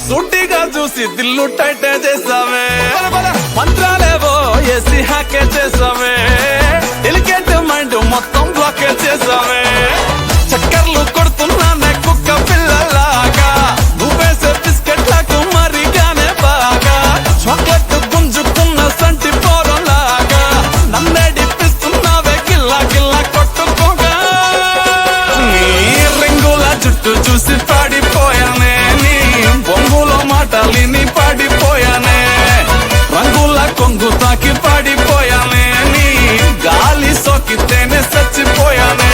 సూటిగా చూసి దిల్లు టైట్ చేసావే మంత్రాలేవో ఏసీ హ్యాకే చేసావే delicate mind మొత్తం బ్లాకే చేసావే చక్కర్లు కొడుతున్నానే కుక్క పిల్లలాగా నువ్వేసే బిస్కెట్ లకు మరిగానే బాగా చాక్లెట్ గుంజుకున్న సంటి పోరలాగా నన్నే డిప్పిస్తున్నావే గిల్లా గిల్లా కొట్టుకోగా నీ రింగుల జుట్టు చూసి పాడిపోయానే నీ బొంగులో మాటలిని పాడిపోయానే రంగుల కొంగు తాకి పాడిపోయానే నీ గాలి సోకితేనే చచ్చిపోయానే